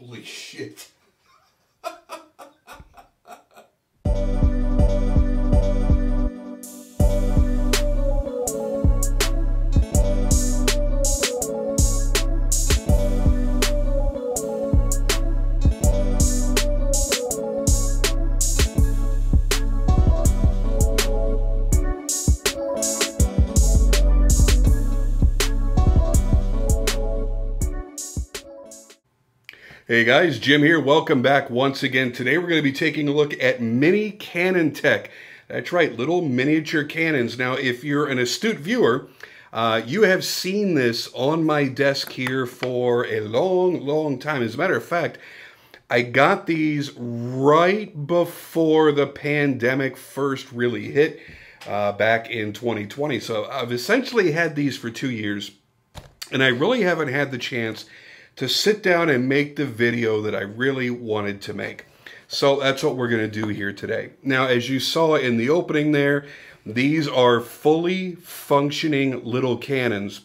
Holy shit. Hey guys, Jim here. Welcome back once again. Today we're going to be taking a look at mini Canon tech. That's right, little miniature cannons. Now, if you're an astute viewer, you have seen this on my desk here for a long time. As a matter of fact, I got these right before the pandemic first really hit back in 2020. So I've essentially had these for 2 years, and I really haven't had the chance to sit down and make the video that I really wanted to make. So that's what we're going to do here today. Now, as you saw in the opening there, these are fully functioning little cannons.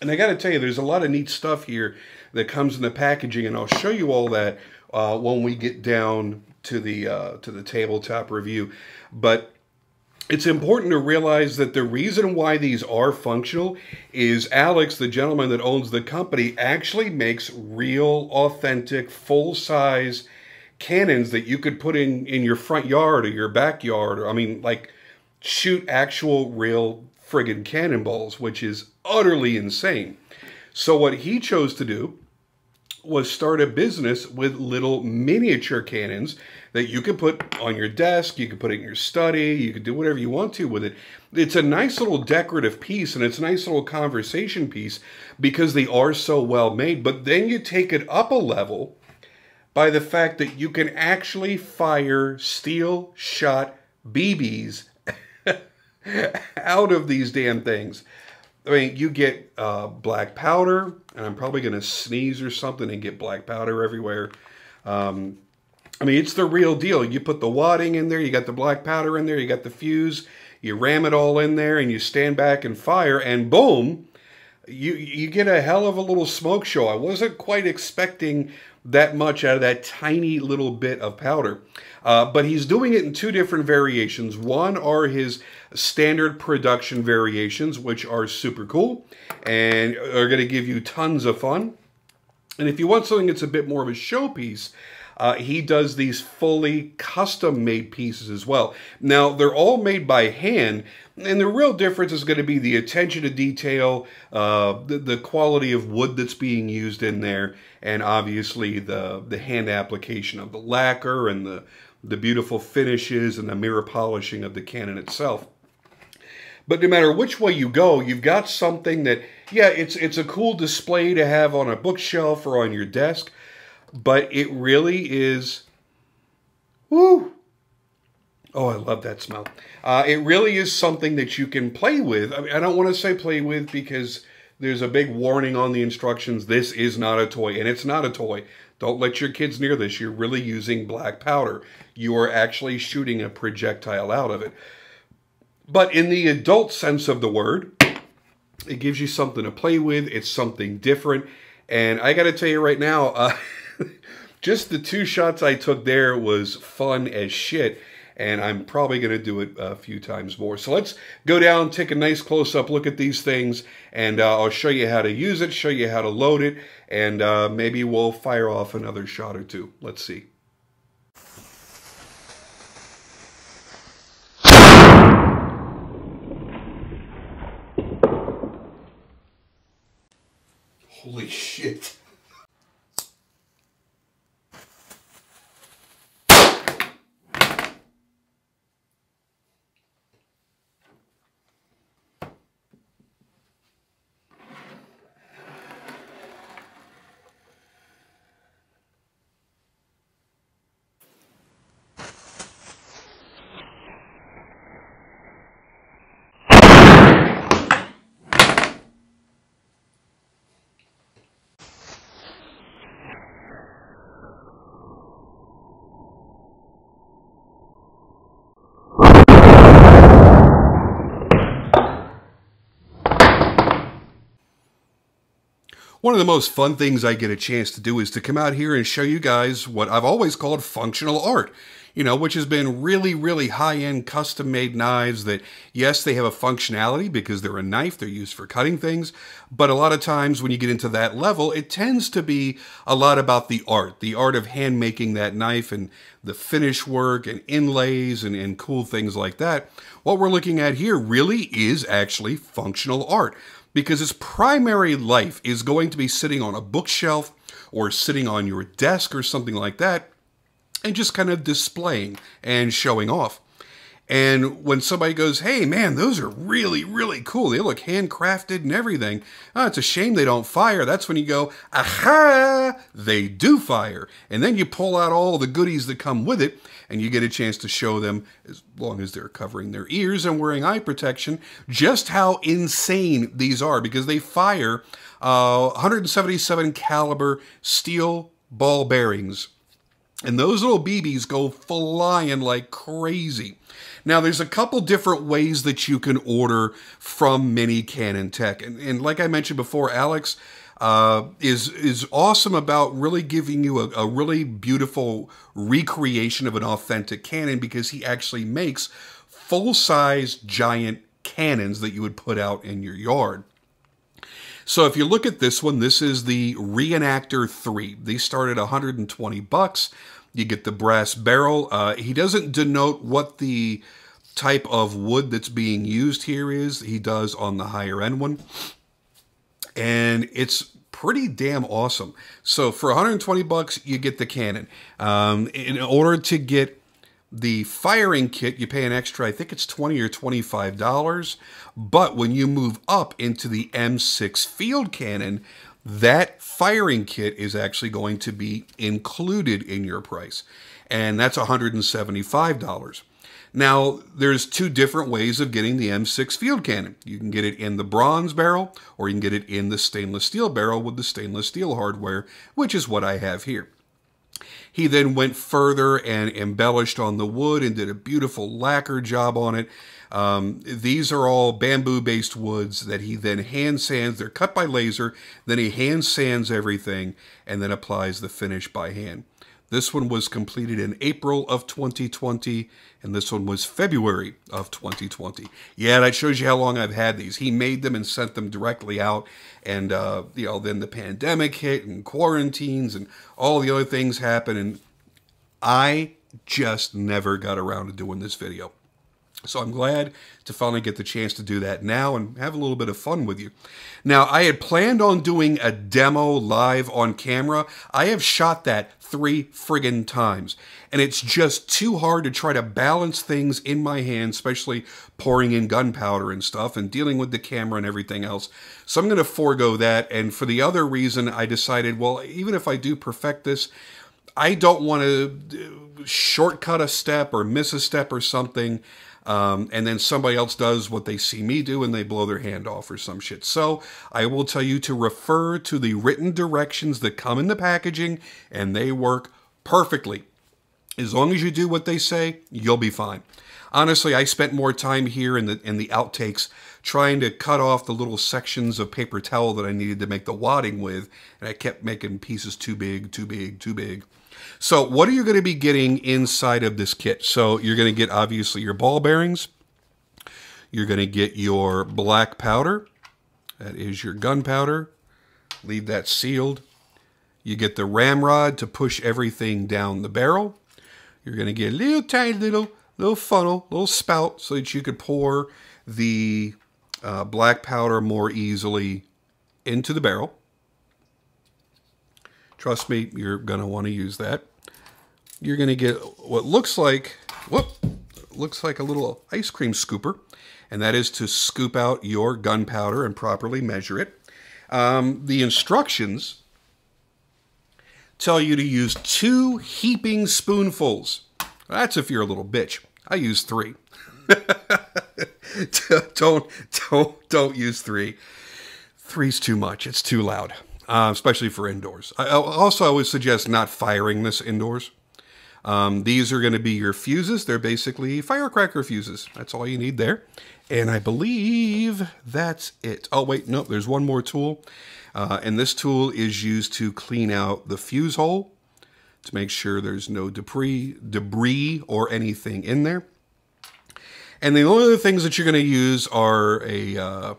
And I got to tell you, there's a lot of neat stuff here that comes in the packaging, and I'll show you all that when we get down to the tabletop review. But it's important to realize that the reason why these are functional is Alex, the gentleman that owns the company, actually makes real, authentic, full-size cannons that you could put in your front yard or your backyard, or, I mean, like, shoot actual, real friggin' cannonballs, which is utterly insane. So what he chose to do was start a business with little miniature cannons that you can put on your desk, you can put it in your study, you can do whatever you want to with it. It's a nice little decorative piece, and it's a nice little conversation piece because they are so well made. But then you take it up a level by the fact that you can actually fire steel shot BBs out of these damn things. I mean, you get black powder, and I'm probably going to sneeze or something and get black powder everywhere. I mean, it's the real deal. You put the wadding in there, you got the black powder in there, you got the fuse, you ram it all in there, and you stand back and fire, and boom, you get a hell of a little smoke show. I wasn't quite expecting that much out of that tiny little bit of powder. But he's doing it in two different variations. One are his standard production variations, which are super cool and are going to give you tons of fun. And if you want something that's a bit more of a showpiece, he does these fully custom-made pieces as well. Now, they're all made by hand, and the real difference is going to be the attention to detail, the quality of wood that's being used in there, and obviously the hand application of the lacquer and the beautiful finishes and the mirror polishing of the cannon itself. But no matter which way you go, you've got something that, yeah, it's a cool display to have on a bookshelf or on your desk, but it really is, woo! Oh, I love that smell. It really is something that you can play with. I mean, I don't want to say play with because there's a big warning on the instructions. This is not a toy, and it's not a toy. Don't let your kids near this. You're really using black powder. You are actually shooting a projectile out of it. But in the adult sense of the word, it gives you something to play with. It's something different. And I got to tell you right now, just the 2 shots I took there was fun as shit. And I'm probably going to do it a few times more. So let's go down, take a nice close-up look at these things, and I'll show you how to use it, show you how to load it, and maybe we'll fire off another shot or two. Let's see. Holy shit. One of the most fun things I get a chance to do is to come out here and show you guys what I've always called functional art, you know, which has been really, really high-end custom-made knives that, yes, they have a functionality because they're a knife, they're used for cutting things, but a lot of times when you get into that level, it tends to be a lot about the art of hand-making that knife and the finish work and inlays and cool things like that. What we're looking at here really is actually functional art, because its primary life is going to be sitting on a bookshelf or sitting on your desk or something like that and just kind of displaying and showing off. And when somebody goes, hey man, those are really, really cool, they look handcrafted and everything, oh, it's a shame they don't fire, that's when you go, aha, they do fire. And then you pull out all the goodies that come with it, and you get a chance to show them, as long as they're covering their ears and wearing eye protection, just how insane these are, because they fire 177 caliber steel ball bearings. And those little BBs go flying like crazy. Now, there's a couple different ways that you can order from Mini Cannon Tech. And like I mentioned before, Alex is awesome about really giving you a really beautiful recreation of an authentic cannon, because he actually makes full-size giant cannons that you would put out in your yard. So if you look at this one, this is the Reenactor 3. These start at 120 bucks. You get the brass barrel. He doesn't denote what the type of wood that's being used here is. He does on the higher end one. And it's pretty damn awesome. So for 120 bucks, you get the cannon. In order to get the firing kit, you pay an extra, I think it's $20 or $25. But when you move up into the M6 field cannon, that firing kit is actually going to be included in your price. And that's $175. Now, there's two different ways of getting the M6 field cannon. You can get it in the bronze barrel, or you can get it in the stainless steel barrel with the stainless steel hardware, which is what I have here. He then went further and embellished on the wood and did a beautiful lacquer job on it. These are all bamboo-based woods that he then hand sands. They're cut by laser, then he hand sands everything and then applies the finish by hand. This one was completed in April of 2020, and this one was February of 2020. Yeah, that shows you how long I've had these. He made them and sent them directly out, and you know, then the pandemic hit and quarantines and all the other things happened, and I just never got around to doing this video. So I'm glad to finally get the chance to do that now and have a little bit of fun with you. Now, I had planned on doing a demo live on camera. I have shot that 3 friggin' times, and it's just too hard to try to balance things in my hand, especially pouring in gunpowder and stuff and dealing with the camera and everything else. So I'm going to forego that, and for the other reason, I decided, well, even if I do perfect this, I don't want to shortcut a step or miss a step or something. And then somebody else does what they see me do and they blow their hand off or some shit. So I will tell you to refer to the written directions that come in the packaging, and they work perfectly. As long as you do what they say, you'll be fine. Honestly, I spent more time here in the outtakes trying to cut off the little sections of paper towel that I needed to make the wadding with, and I kept making pieces too big, too big, too big. So what are you going to be getting inside of this kit? So you're going to get, obviously, your ball bearings. You're going to get your black powder. That is your gunpowder. Leave that sealed. You get the ramrod to push everything down the barrel. You're going to get a little tiny little funnel, little spout, so that you could pour the black powder more easily into the barrel. Trust me, you're going to want to use that. You're going to get what looks like a little ice cream scooper, and that is to scoop out your gunpowder and properly measure it. The instructions tell you to use 2 heaping spoonfuls. That's if you're a little bitch. I use 3. Don't use 3. 3's too much. It's too loud. Especially for indoors. I would suggest not firing this indoors. These are going to be your fuses. They're basically firecracker fuses. That's all you need there. And I believe that's it. Oh, wait, no, there's one more tool. And this tool is used to clean out the fuse hole to make sure there's no debris or anything in there. And the only other things that you're going to use are a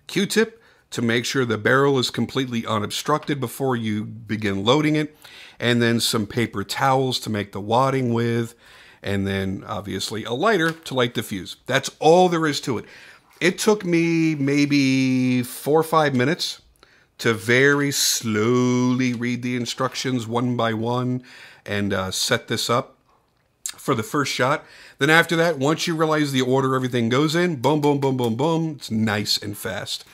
Q-tip to make sure the barrel is completely unobstructed before you begin loading it, and then some paper towels to make the wadding with, and then obviously a lighter to light the fuse. That's all there is to it. It took me maybe 4 or 5 minutes to very slowly read the instructions one by one and set this up for the first shot. Then after that, once you realize the order everything goes in, boom, boom, boom, boom, boom, it's nice and fast.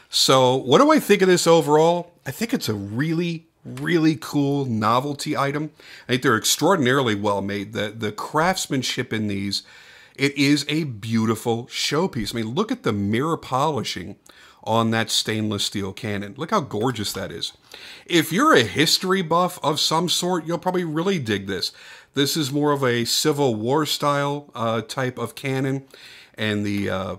So what do I think of this overall? I think it's a really, really cool novelty item. I think they're extraordinarily well made. The craftsmanship in these, it is a beautiful showpiece. I mean, look at the mirror polishing on that stainless steel cannon. Look how gorgeous that is. If you're a history buff of some sort, you'll probably really dig this. This is more of a Civil War style type of cannon, and the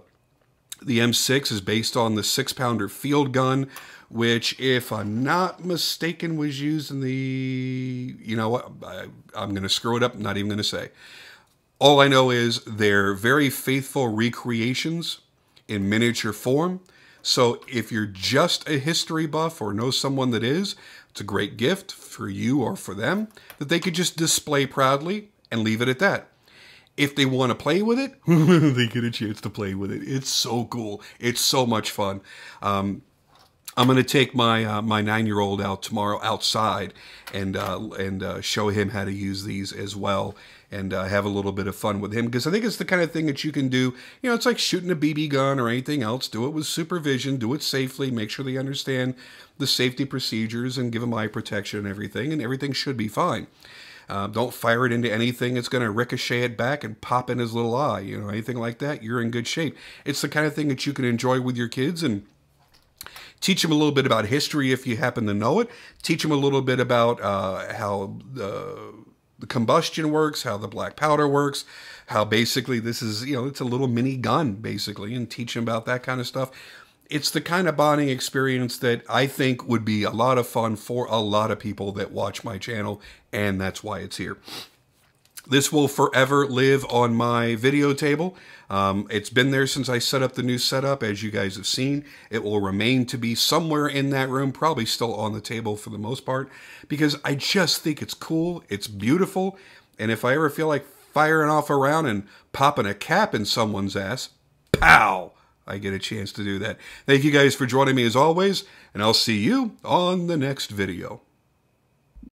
M6 is based on the 6-pounder field gun, which, if I'm not mistaken, was used in the, you know what, I'm going to screw it up, I'm not even going to say. All I know is they're very faithful recreations in miniature form. So if you're just a history buff or know someone that is, it's a great gift for you or for them that they could just display proudly and leave it at that. If they want to play with it, they get a chance to play with it. It's so cool. It's so much fun. I'm going to take my my 9-year-old out tomorrow outside and show him how to use these as well, and have a little bit of fun with him, because I think it's the kind of thing that you can do. You know, it's like shooting a BB gun or anything else. Do it with supervision. Do it safely. Make sure they understand the safety procedures and give them eye protection and everything should be fine. Don't fire it into anything that's going to ricochet it back and pop in his little eye. You know, anything like that, you're in good shape. It's the kind of thing that you can enjoy with your kids and teach them a little bit about history if you happen to know it. Teach them a little bit about how the combustion works, how the black powder works, how basically this is, you know, it's a little mini gun basically, and teach them about that kind of stuff. It's the kind of bonding experience that I think would be a lot of fun for a lot of people that watch my channel, and that's why it's here. This will forever live on my video table. It's been there since I set up the new setup, as you guys have seen. It will remain to be somewhere in that room, probably still on the table for the most part, because I just think it's cool, it's beautiful, and if I ever feel like firing off a round and popping a cap in someone's ass, pow! I get a chance to do that. Thank you guys for joining me as always, and I'll see you on the next video.